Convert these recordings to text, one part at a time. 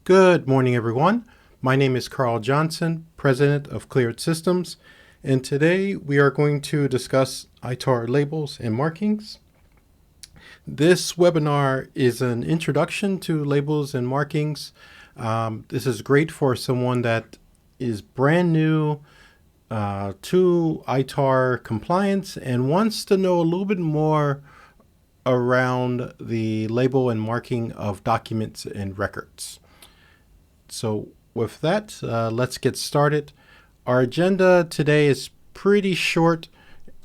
Good morning, everyone. My name is Carl Johnson, President of Cleared Systems, and today we are going to discuss ITAR labels and markings. This webinar is an introduction to labels and markings. This is great for someone that is brand new to ITAR compliance and wants to know a little bit more around the label and marking of documents and records. So with that, let's get started. Our agenda today is pretty short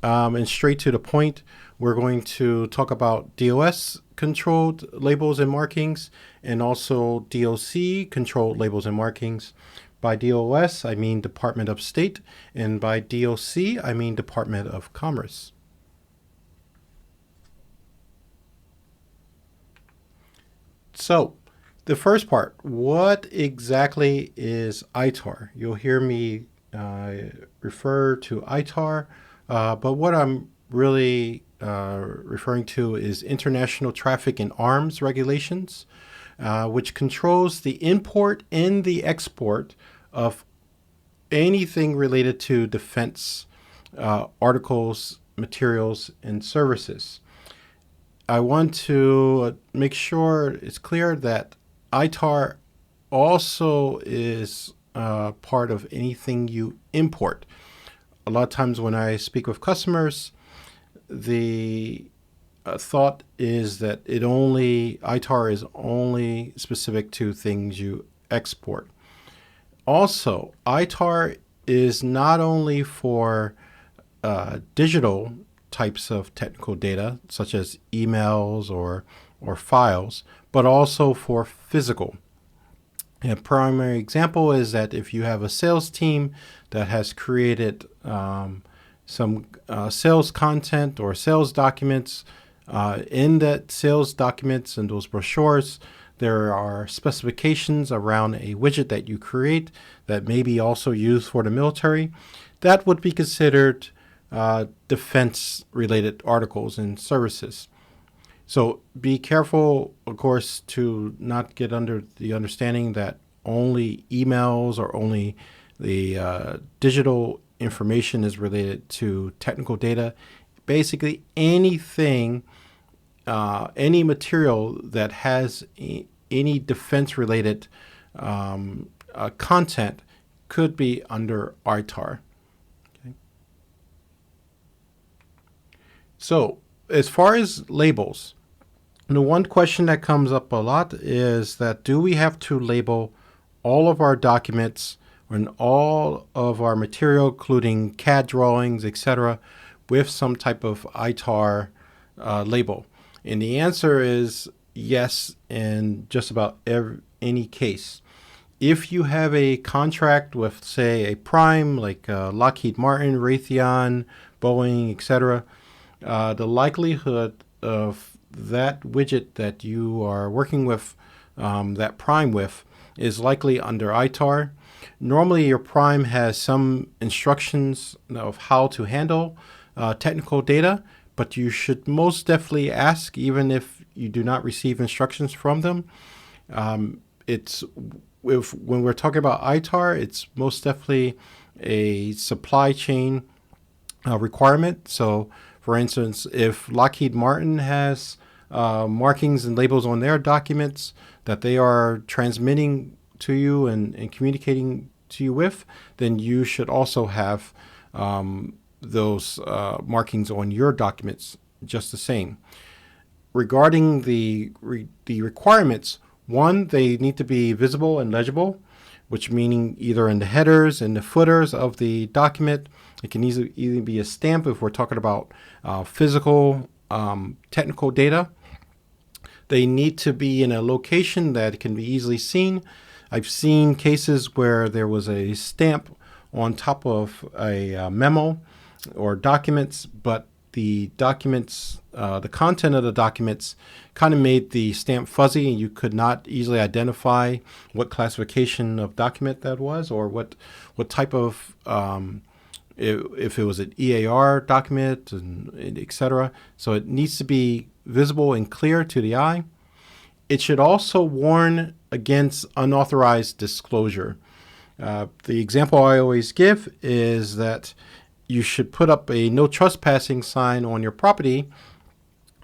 and straight to the point. We're going to talk about DOS controlled labels and markings and also DOC controlled labels and markings. By DOS, I mean Department of State, and by DOC, I mean Department of Commerce. So, the first part, what exactly is ITAR? You'll hear me refer to ITAR, but what I'm really referring to is International Traffic in Arms Regulations, which controls the import and the export of anything related to defense articles, materials, and services. I want to make sure it's clear that ITAR also is part of anything you import. A lot of times when I speak with customers, the thought is that ITAR is only specific to things you export. Also, ITAR is not only for digital types of technical data, such as emails or files, but also for physical. A primary example is that if you have a sales team that has created some sales content or sales documents, in that sales documents and those brochures, there are specifications around a widget that you create that may be also used for the military. That would be considered defense-related articles and services. So be careful, of course, to not get under the understanding that only emails or only the digital information is related to technical data. Basically, anything, any material that has any defense-related content could be under ITAR. So, as far as labels, the one question that comes up a lot is that do we have to label all of our documents and all of our material, including CAD drawings, etc., with some type of ITAR label? And the answer is yes in just about any case. If you have a contract with, say, a prime like Lockheed Martin, Raytheon, Boeing, etc., the likelihood of that widget that you are working with, that prime with, is likely under ITAR. Normally, your prime has some instructions of how to handle technical data, but you should most definitely ask, even if you do not receive instructions from them. When we're talking about ITAR, it's most definitely a supply chain requirement. So, for instance, if Lockheed Martin has markings and labels on their documents that they are transmitting to you and communicating to you with, then you should also have those markings on your documents just the same. Regarding the requirements, one, they need to be visible and legible, which meaning either in the headers and the footers of the document. It can either be a stamp if we're talking about physical technical data. They need to be in a location that can be easily seen. I've seen cases where there was a stamp on top of a memo or documents, but the documents, the content of the documents kind of made the stamp fuzzy, and you could not easily identify what classification of document that was or what type of if it was an EAR document, and etc. So it needs to be visible and clear to the eye. It should also warn against unauthorized disclosure. The example I always give is that you should put up a no trespassing sign on your property.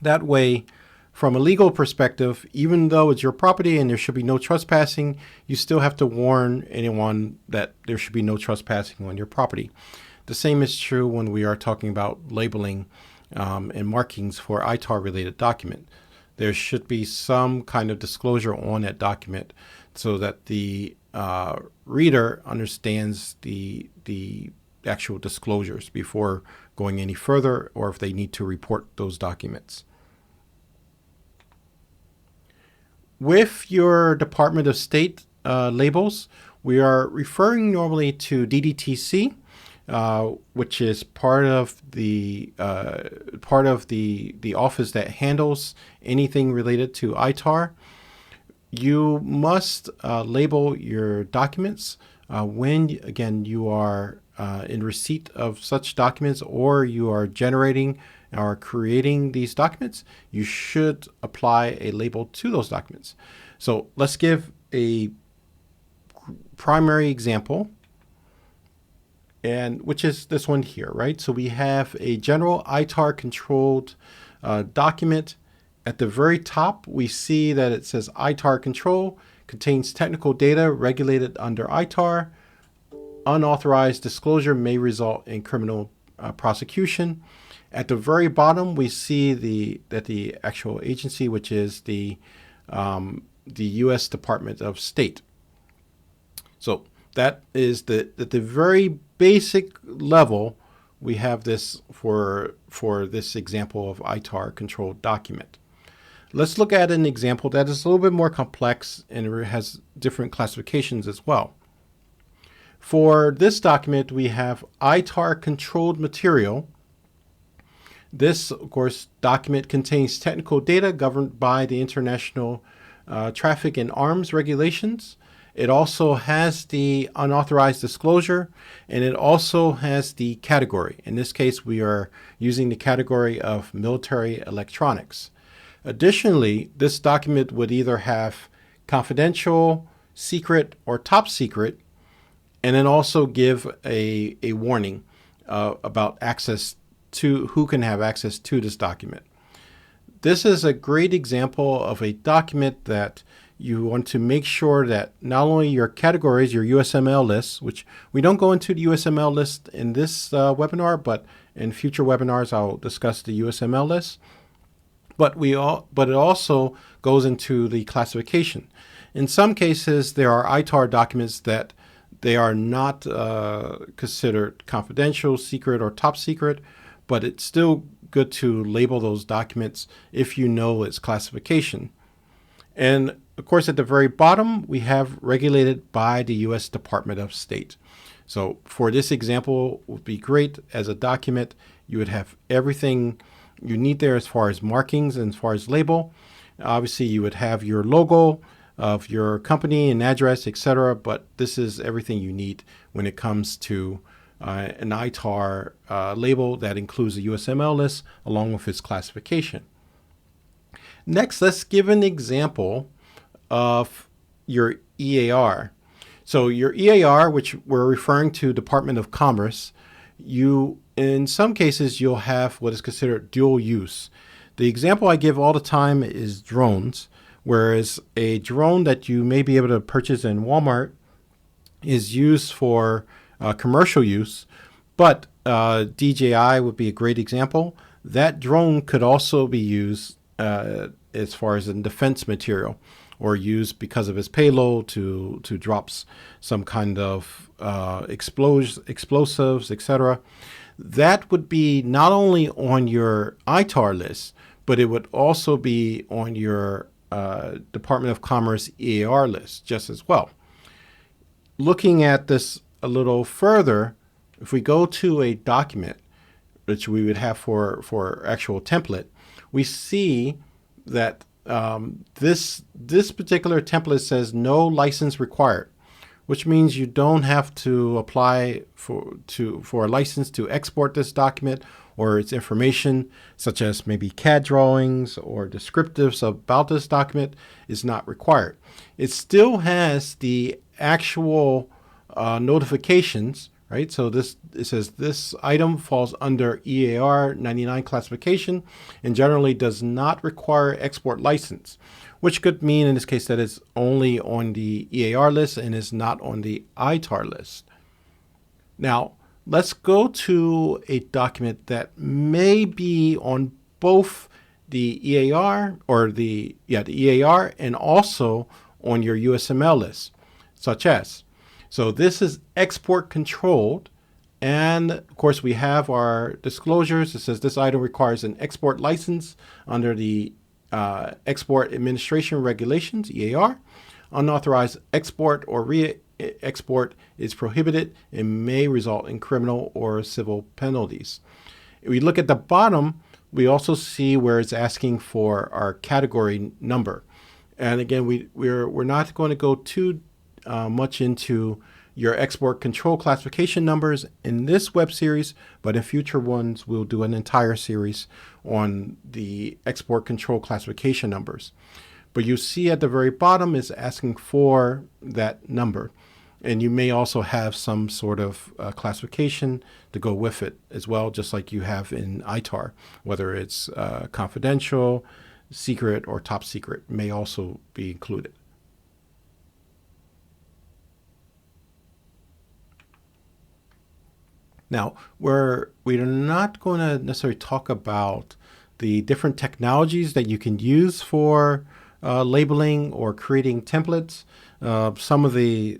That way, from a legal perspective, even though it's your property and there should be no trespassing, you still have to warn anyone that there should be no trespassing on your property. The same is true when we are talking about labeling and markings for ITAR-related document. There should be some kind of disclosure on that document so that the reader understands the actual disclosures before going any further, or if they need to report those documents. With your Department of State labels, we are referring normally to DDTC, which is part of the office that handles anything related to ITAR. You must label your documents when, again, you are in receipt of such documents, or you are generating or creating these documents. You should apply a label to those documents. So let's give a primary example, and which is this one here, right? So we have a general ITAR controlled document. At the very top, we see that it says ITAR control contains technical data regulated under ITAR. Unauthorized disclosure may result in criminal prosecution. At the very bottom, we see that the actual agency, which is the U.S. Department of State. So that is at the very basic level. We have this for this example of ITAR controlled document. Let's look at an example that is a little bit more complex and it has different classifications as well. For this document, we have ITAR controlled material. This, of course, document contains technical data governed by the International Traffic in Arms regulations. It also has the unauthorized disclosure, and it also has the category. In this case, we are using the category of military electronics. Additionally, this document would either have confidential, secret, or top secret, and then also give a warning about access to who can have access to this document. This is a great example of a document that you want to make sure that not only your categories, your USML lists, which we don't go into the USML list in this webinar, but in future webinars I'll discuss the USML list. But it also goes into the classification. In some cases, there are ITAR documents that they are not considered confidential, secret, or top secret, but it's still good to label those documents if you know its classification. And of course, at the very bottom, we have regulated by the U.S. Department of State. So for this example, it would be great as a document. You would have everything you need there as far as markings and as far as label. Obviously, you would have your logo of your company and address, etc. But this is everything you need when it comes to an ITAR label that includes a USML list along with its classification. Next, let's give an example of your EAR. So your EAR, which we're referring to Department of Commerce, in some cases you'll have what is considered dual use. The example I give all the time is drones, whereas a drone that you may be able to purchase in Walmart is used for commercial use, but DJI would be a great example. That drone could also be used as far as in defense material, or used because of its payload to drop some kind of explosives, etc. That would be not only on your ITAR list, but it would also be on your Department of Commerce EAR list just as well. Looking at this a little further, if we go to a document, which we would have for actual template, we see that this particular template says no license required. which means you don't have to apply for a license to export this document or its information, such as maybe CAD drawings or descriptives about this document, is not required. It still has the actual notifications, right? So it says this item falls under EAR 99 classification and generally does not require export license, which could mean in this case that it's only on the EAR list and is not on the ITAR list. Now, let's go to a document that may be on both the EAR the EAR and also on your USML list, such as. So this is export controlled. And of course, we have our disclosures. It says this item requires an export license under the Export Administration Regulations, EAR. Unauthorized export or re-export is prohibited and may result in criminal or civil penalties. If we look at the bottom, we also see where it's asking for our category number. And again, we're not going to go too much into your export control classification numbers in this web series, but in future ones, we'll do an entire series on the export control classification numbers. But you see at the very bottom is asking for that number. And you may also have some sort of classification to go with it as well, just like you have in ITAR, whether it's confidential, secret, or top secret may also be included. Now, we're not going to necessarily talk about the different technologies that you can use for labeling or creating templates. Some of the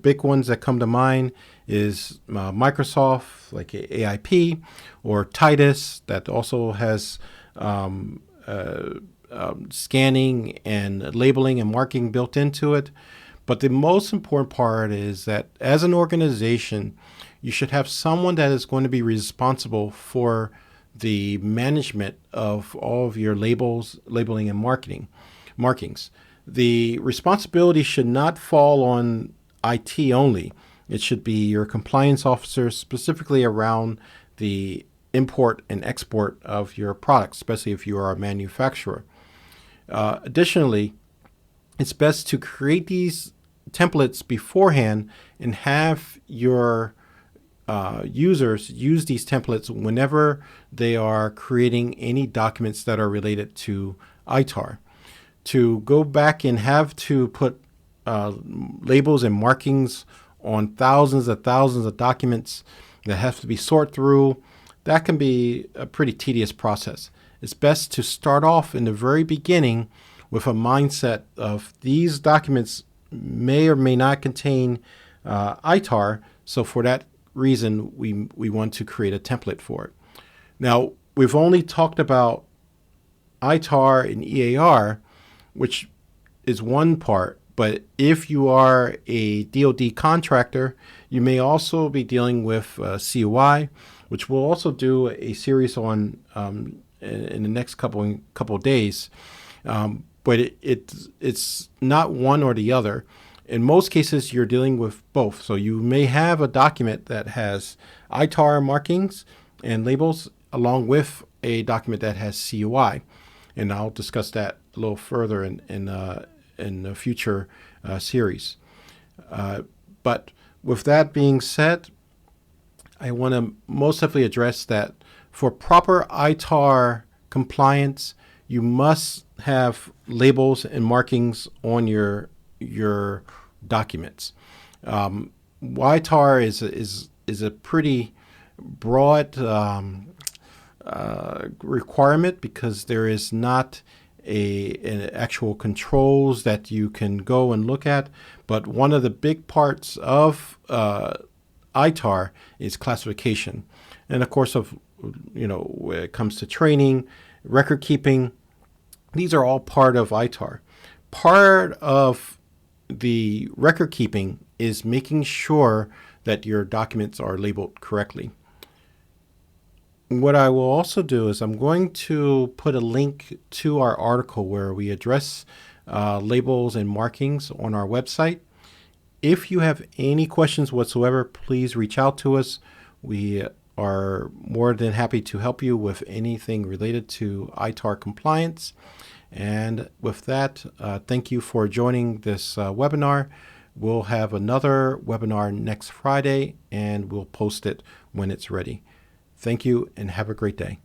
big ones that come to mind is Microsoft, like AIP, or Titus, that also has scanning and labeling and marking built into it. But the most important part is that as an organization, you should have someone that is going to be responsible for the management of all of your labels, labeling, and markings. The responsibility should not fall on IT only. It should be your compliance officer, specifically around the import and export of your products, especially if you are a manufacturer. Additionally, it's best to create these templates beforehand and have your users use these templates whenever they are creating any documents that are related to ITAR. To go back and have to put labels and markings on thousands of documents that have to be sorted through, that can be a pretty tedious process. It's best to start off in the very beginning with a mindset of these documents may or may not contain ITAR, so for that reason, we want to create a template for it. Now, we've only talked about ITAR and EAR, which is one part, but if you are a DoD contractor, you may also be dealing with COI, which we'll also do a series on in the next couple of days. But it's not one or the other. In most cases, you're dealing with both. So you may have a document that has ITAR markings and labels along with a document that has COI. And I'll discuss that a little further in a future series. But with that being said, I want to most definitely address that for proper ITAR compliance, you must have labels and markings on your documents. ITAR is a pretty broad requirement because there is not an actual controls that you can go and look at. But one of the big parts of ITAR is classification, and of course, when it comes to training, record keeping, these are all part of ITAR. Part of the record keeping is making sure that your documents are labeled correctly. What I will also do is I'm going to put a link to our article where we address labels and markings on our website. If you have any questions whatsoever, please reach out to us. We are more than happy to help you with anything related to ITAR compliance. And with that, thank you for joining this webinar. We'll have another webinar next Friday, and we'll post it when it's ready. Thank you, and have a great day.